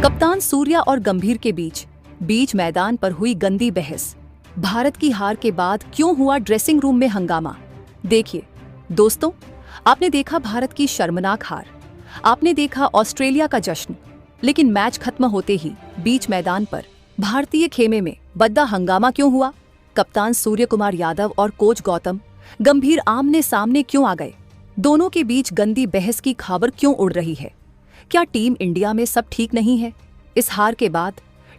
कप्तान सूर्या और गंभीर के बीच मैदान पर हुई गंदी बहस। भारत की हार के बाद क्यों हुआ ड्रेसिंग रूम में हंगामा? देखिए दोस्तों, आपने देखा भारत की शर्मनाक हार, आपने देखा ऑस्ट्रेलिया का जश्न, लेकिन मैच खत्म होते ही बीच मैदान पर भारतीय खेमे में बद्दा हंगामा क्यों हुआ? कप्तान सूर्य कुमार यादव और कोच गौतम गंभीर आमने सामने क्यों आ गए? दोनों के बीच गंदी बहस की खबर क्यों उड़ रही है? क्या टीम इंडिया में सब ठीक नहीं है? इस हार के बाद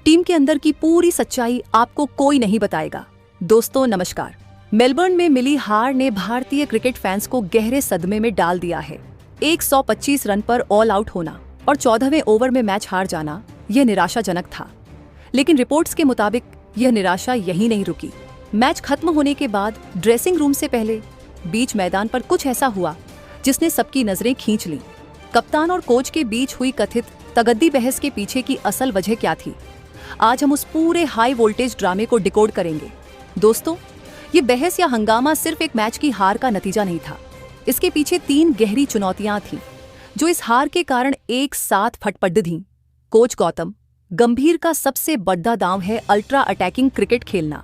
टीम के अंदर की पूरी सच्चाई आपको कोई नहीं बताएगा। दोस्तों नमस्कार। मेलबर्न में मिली हार ने भारतीय क्रिकेट फैंस को गहरे सदमे में डाल दिया है। 125 रन पर ऑल आउट होना और 14वें ओवर में मैच हार जाना यह निराशाजनक था। लेकिन रिपोर्ट्स के मुताबिक यह निराशा यहीं नहीं रुकी। मैच खत्म होने के बाद ड्रेसिंग रूम से पहले बीच मैदान पर कुछ ऐसा हुआ जिसने सबकी नजरें खींच ली। कप्तान और कोच के बीच हुई कथित तगद्दी बहस के पीछे की असल वजह क्या थी? आज हम उस पूरे हाई वोल्टेज ड्रामे को डिकोड करेंगे। दोस्तों, ये बहस या हंगामा सिर्फ एक मैच की हार का नतीजा नहीं था। इसके पीछे 3 गहरी चुनौतियां थीं जो इस हार के कारण एक साथ फटपट थीं। कोच गौतम गंभीर का सबसे बड़ा दांव है अल्ट्रा अटैकिंग क्रिकेट खेलना,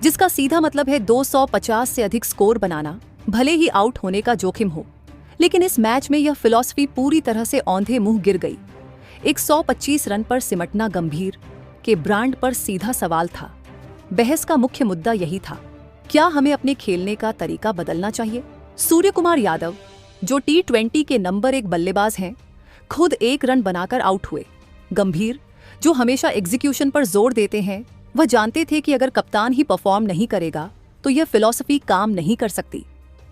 जिसका सीधा मतलब है 250 से अधिक स्कोर बनाना, भले ही आउट होने का जोखिम हो। लेकिन इस मैच में यह फिलॉसफी पूरी तरह से औंधे मुंह गिर गई। 125 रन पर सिमटना गंभीर के ब्रांड पर सीधा सवाल था। बहस का मुख्य मुद्दा यही था, क्या हमें अपने खेलने का तरीका बदलना चाहिए? सूर्य कुमार यादव, जो T20 के नंबर 1 बल्लेबाज हैं, खुद 1 रन बनाकर आउट हुए। गंभीर, जो हमेशा एग्जीक्यूशन पर जोर देते हैं, वह जानते थे कि अगर कप्तान ही परफॉर्म नहीं करेगा तो यह फिलॉसफी काम नहीं कर सकती।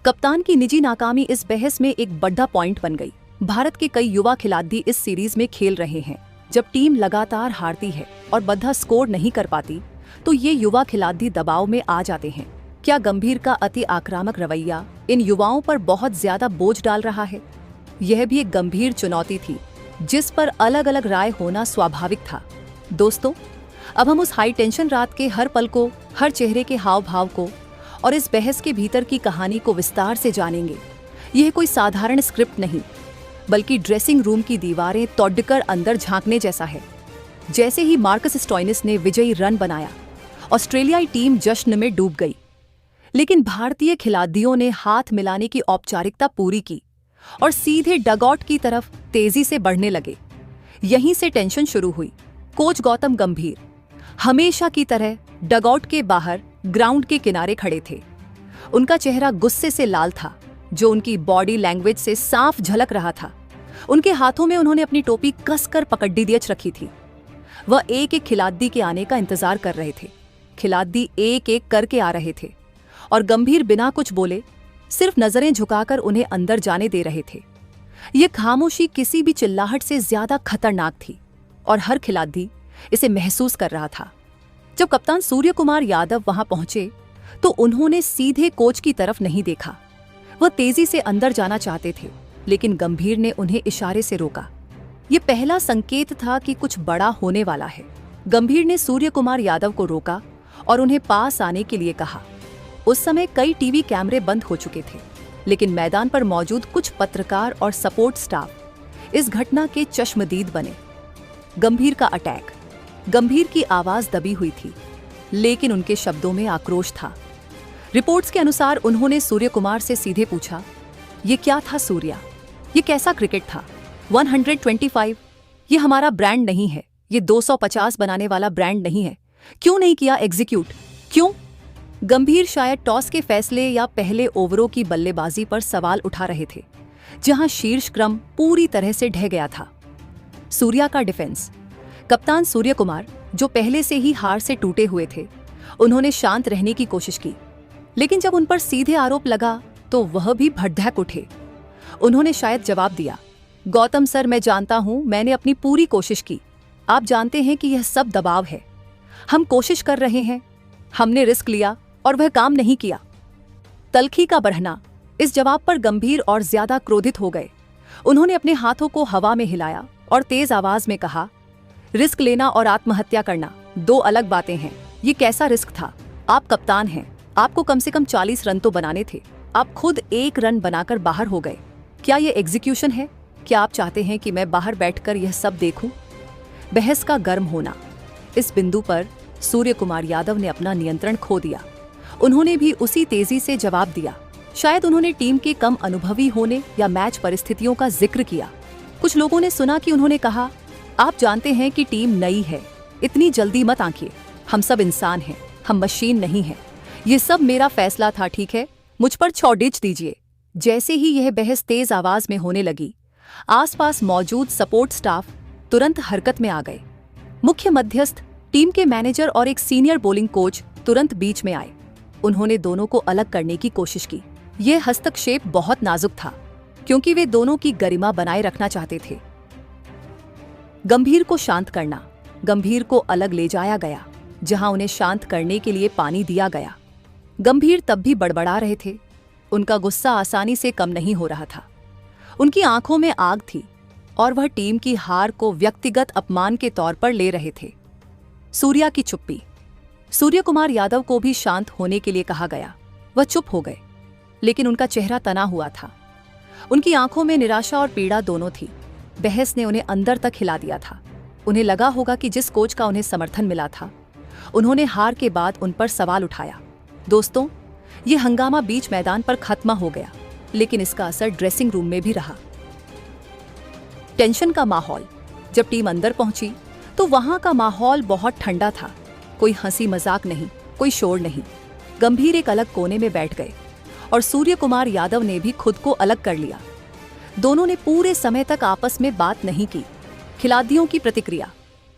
कप्तान की निजी नाकामी इस बहस में एक बड़ा पॉइंट बन गई। भारत के कई युवा खिलाड़ी इस सीरीज में खेल रहे हैं। जब टीम लगातार हारती है और बद्दा स्कोर नहीं कर पाती तो ये युवा खिलाड़ी दबाव में आ जाते हैं। क्या गंभीर का अति आक्रामक रवैया इन युवाओं पर बहुत ज्यादा बोझ डाल रहा है? यह भी एक गंभीर चुनौती थी जिस पर अलग अलग राय होना स्वाभाविक था। दोस्तों, अब हम उस हाई टेंशन रात के हर पल को, हर चेहरे के हाव भाव को और इस बहस के भीतर की कहानी को विस्तार से जानेंगे। यह कोई साधारण स्क्रिप्ट नहीं, बल्कि ड्रेसिंग रूम की दीवारें तोड़कर अंदर झांकने जैसा है। जैसे ही मार्कस स्टोइनिस ने विजयी रन बनाया, ऑस्ट्रेलियाई टीम जश्न में डूब गई। लेकिन भारतीय खिलाड़ियों ने हाथ मिलाने की औपचारिकता पूरी की और सीधे डगआउट की तरफ तेजी से बढ़ने लगे। यहीं से टेंशन शुरू हुई। कोच गौतम गंभीर हमेशा की तरह डगआउट के बाहर ग्राउंड के किनारे खड़े थे। उनका चेहरा गुस्से से लाल था, जो उनकी बॉडी लैंग्वेज से साफ झलक रहा था। उनके हाथों में उन्होंने अपनी टोपी कसकर पकड़ रखी थी। वह एक एक खिलाड़ी के आने का इंतजार कर रहे थे। खिलाड़ी एक एक करके आ रहे थे और गंभीर बिना कुछ बोले सिर्फ नजरें झुकाकर उन्हें अंदर जाने दे रहे थे। यह खामोशी किसी भी चिल्लाहट से ज्यादा खतरनाक थी और हर खिलाड़ी इसे महसूस कर रहा था। जब कप्तान सूर्य कुमार यादव वहां पहुंचे तो उन्होंने सीधे कोच की तरफ नहीं देखा। वह तेजी से अंदर जाना चाहते थे, लेकिन गंभीर ने उन्हें इशारे से रोका। यह पहला संकेत था कि कुछ बड़ा होने वाला है। गंभीर ने सूर्य कुमार यादव को रोका और उन्हें पास आने के लिए कहा। उस समय कई टीवी कैमरे बंद हो चुके थे, लेकिन मैदान पर मौजूद कुछ पत्रकार और सपोर्ट स्टाफ इस घटना के चश्मदीद बने। गंभीर का अटैक। गंभीर की आवाज दबी हुई थी, लेकिन उनके शब्दों में आक्रोश था। रिपोर्ट्स के अनुसार उन्होंने सूर्य कुमार से सीधे पूछा, ये क्या था सूर्या? ये कैसा क्रिकेट था? 125 ये हमारा ब्रांड नहीं है। ये 250 बनाने वाला ब्रांड नहीं है। क्यों नहीं किया एग्जीक्यूट? क्यों? गंभीर शायद टॉस के फैसले या पहले ओवरों की बल्लेबाजी पर सवाल उठा रहे थे, जहां शीर्ष क्रम पूरी तरह से ढह गया था। सूर्या का डिफेंस। कप्तान सूर्य कुमार, जो पहले से ही हार से टूटे हुए थे, उन्होंने शांत रहने की कोशिश की, लेकिन जब उन पर सीधे आरोप लगा तो वह भी भड़क उठे। उन्होंने शायद जवाब दिया, गौतम सर, मैं जानता हूं, मैंने अपनी पूरी कोशिश की। आप जानते हैं कि यह सब दबाव है। हम कोशिश कर रहे हैं, हमने रिस्क लिया और वह काम नहीं किया। तल्खी का बढ़ना। इस जवाब पर गंभीर और ज्यादा क्रोधित हो गए। उन्होंने अपने हाथों को हवा में हिलाया और तेज आवाज में कहा, रिस्क लेना और आत्महत्या करना 2 अलग बातें हैं। ये कैसा रिस्क था? आप कप्तान हैं, आपको कम से कम 40 रन तो बनाने थे। आप खुद 1 रन बनाकर बाहर हो गए। क्या ये एग्जीक्यूशन है? क्या आप चाहते हैं कि मैं बाहर बैठकर यह सब देखूं? बहस का गर्म होना। इस बिंदु पर सूर्य कुमार यादव ने अपना नियंत्रण खो दिया। उन्होंने भी उसी तेजी से जवाब दिया। शायद उन्होंने टीम के कम अनुभवी होने या मैच परिस्थितियों का जिक्र किया। कुछ लोगों ने सुना कि उन्होंने कहा, आप जानते हैं कि टीम नई है, इतनी जल्दी मत आंकिए, हम सब इंसान हैं, हम मशीन नहीं हैं। ये सब मेरा फैसला था, ठीक है, मुझ पर छोड़ दीजिए। जैसे ही यह बहस तेज आवाज में होने लगी, आसपास मौजूद सपोर्ट स्टाफ तुरंत हरकत में आ गए। मुख्य मध्यस्थ, टीम के मैनेजर और एक सीनियर बॉलिंग कोच तुरंत बीच में आए। उन्होंने दोनों को अलग करने की कोशिश की। यह हस्तक्षेप बहुत नाजुक था, क्योंकि वे दोनों की गरिमा बनाए रखना चाहते थे। गंभीर को शांत करना। गंभीर को अलग ले जाया गया, जहां उन्हें शांत करने के लिए पानी दिया गया। गंभीर तब भी बड़बड़ा रहे थे। उनका गुस्सा आसानी से कम नहीं हो रहा था। उनकी आंखों में आग थी और वह टीम की हार को व्यक्तिगत अपमान के तौर पर ले रहे थे। सूर्या की चुप्पी। सूर्य कुमार यादव को भी शांत होने के लिए कहा गया। वह चुप हो गए, लेकिन उनका चेहरा तना हुआ था। उनकी आंखों में निराशा और पीड़ा दोनों थी। बहस ने उन्हें अंदर तक हिला दिया था। उन्हें लगा होगा कि जिस कोच का उन्हें समर्थन मिला था, उन्होंने हार के बाद उन पर सवाल उठाया। दोस्तों, ये हंगामा बीच मैदान पर खत्म हो गया, लेकिन इसका असर ड्रेसिंग रूम में भी रहा। टेंशन का माहौल। जब टीम अंदर पहुंची तो वहां का माहौल बहुत ठंडा था। कोई हंसी मजाक नहीं, कोई शोर नहीं। गंभीर एक अलग कोने में बैठ गए और सूर्य कुमार यादव ने भी खुद को अलग कर लिया। दोनों ने पूरे समय तक आपस में बात नहीं की। खिलाड़ियों की प्रतिक्रिया।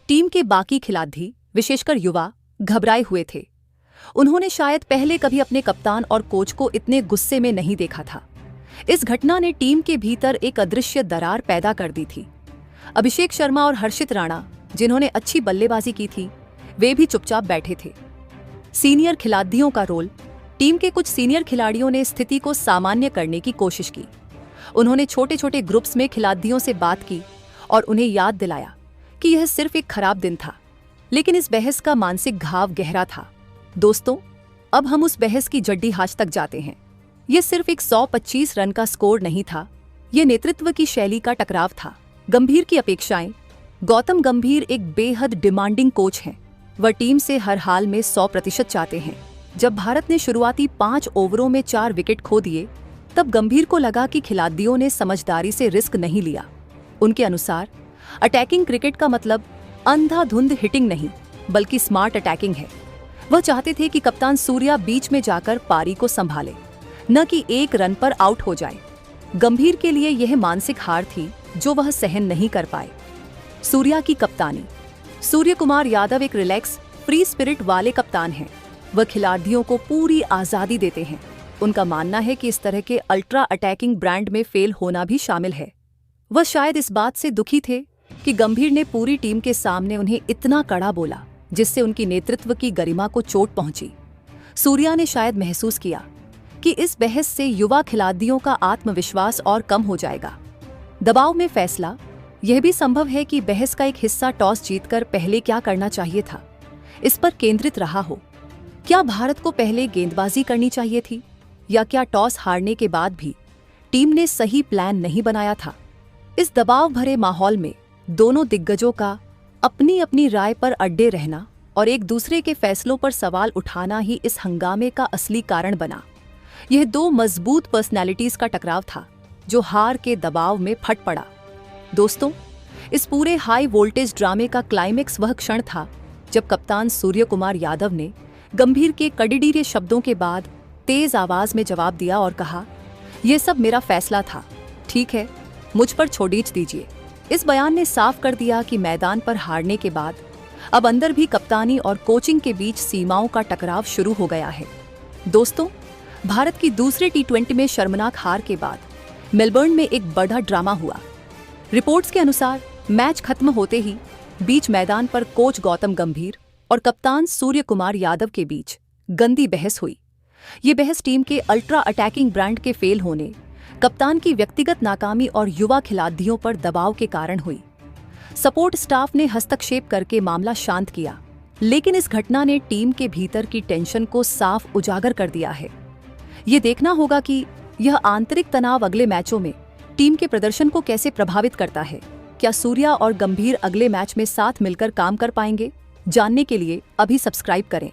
टीम के बाकी खिलाड़ी, विशेषकर युवा, घबराए हुए थे। उन्होंने शायद पहले कभी अपने कप्तान और कोच को इतने गुस्से में नहीं देखा था। इस घटना ने टीम के भीतर एक अदृश्य दरार पैदा कर दी थी। अभिषेक शर्मा और हर्षित राणा, जिन्होंने अच्छी बल्लेबाजी की थी, वे भी चुपचाप बैठे थे। सीनियर खिलाड़ियों का रोल। टीम के कुछ सीनियर खिलाड़ियों ने स्थिति को सामान्य करने की कोशिश की। उन्होंने छोटे छोटे ग्रुप्स में खिलाड़ियों से बात की और उन्हें याद दिलाया कि यह सिर्फ एक खराब दिन था, लेकिन इस बहस का मानसिक घाव गहरा था। दोस्तों, अब हम उस बहस की जड्डी हाज तक जाते हैं। यह सिर्फ एक 125 रन का स्कोर नहीं था, यह नेतृत्व की शैली का टकराव था। गंभीर की अपेक्षाएं। गौतम गंभीर एक बेहद डिमांडिंग कोच हैं। वह टीम से हर हाल में 100% चाहते हैं। जब भारत ने शुरुआती 5 ओवरों में 4 विकेट खो दिए, तब गंभीर को लगा कि खिलाड़ियों ने समझदारी से रिस्क नहीं लिया। उनके अनुसार अटैकिंग क्रिकेट का मतलब अंधाधुंध हिटिंग नहीं, बल्कि स्मार्ट अटैकिंग है। वह चाहते थे कि कप्तान सूर्या बीच में जाकर पारी को संभाले, न कि 1 रन पर आउट हो जाए। गंभीर के लिए यह मानसिक हार थी जो वह सहन नहीं कर पाए। सूर्या की कप्तानी। सूर्य कुमार यादव एक रिलैक्स, फ्री स्पिरिट वाले कप्तान हैं। वह खिलाड़ियों को पूरी आजादी देते हैं। उनका मानना है कि इस तरह के अल्ट्रा अटैकिंग ब्रांड में फेल होना भी शामिल है। वह शायद इस बात से दुखी थे कि गंभीर ने पूरी टीम के सामने उन्हें इतना कड़ा बोला, जिससे उनकी नेतृत्व की गरिमा को चोट पहुंची। सूर्या ने शायद महसूस किया कि इस बहस से युवा खिलाड़ियों का आत्मविश्वास और कम हो जाएगा। दबाव में फैसला। यह भी संभव है कि बहस का एक हिस्सा टॉस जीतकर पहले क्या करना चाहिए था, इस पर केंद्रित रहा हो। क्या भारत को पहले गेंदबाजी करनी चाहिए थी, या क्या टॉस हारने के बाद भी टीम ने सही प्लान नहीं बनाया था? इस दबाव भरे माहौल में दोनों दिग्गजों का अपनी अपनी राय पर अड्डे रहना और एक दूसरे के फैसलों पर सवाल उठाना ही इस हंगामे का असली कारण बना। यह 2 मजबूत पर्सनैलिटीज का टकराव था, जो हार के दबाव में फट पड़ा। दोस्तों, इस पूरे हाई वोल्टेज ड्रामे का क्लाइमेक्स वह क्षण था जब कप्तान सूर्य कुमार यादव ने गंभीर के कड़ीडीरे शब्दों के बाद तेज आवाज में जवाब दिया और कहा, यह सब मेरा फैसला था, ठीक है, मुझ पर छोड़ दीजिए। इस बयान ने साफ कर दिया कि मैदान पर हारने के बाद अब अंदर भी कप्तानी और कोचिंग के बीच सीमाओं का टकराव शुरू हो गया है। दोस्तों, भारत की दूसरे T20 में शर्मनाक हार के बाद मेलबर्न में एक बड़ा ड्रामा हुआ। रिपोर्ट्स के अनुसार मैच खत्म होते ही बीच मैदान पर कोच गौतम गंभीर और कप्तान सूर्य कुमार यादव के बीच गंदी बहस हुई। ये बहस टीम के अल्ट्रा अटैकिंग ब्रांड के फेल होने, कप्तान की व्यक्तिगत नाकामी और युवा खिलाड़ियों पर दबाव के कारण हुई। सपोर्ट स्टाफ ने हस्तक्षेप करके मामला शांत किया, लेकिन इस घटना ने टीम के भीतर की टेंशन को साफ उजागर कर दिया है। ये देखना होगा कि यह आंतरिक तनाव अगले मैचों में टीम के प्रदर्शन को कैसे प्रभावित करता है। क्या सूर्या और गंभीर अगले मैच में साथ मिलकर काम कर पाएंगे? जानने के लिए अभी सब्सक्राइब करें।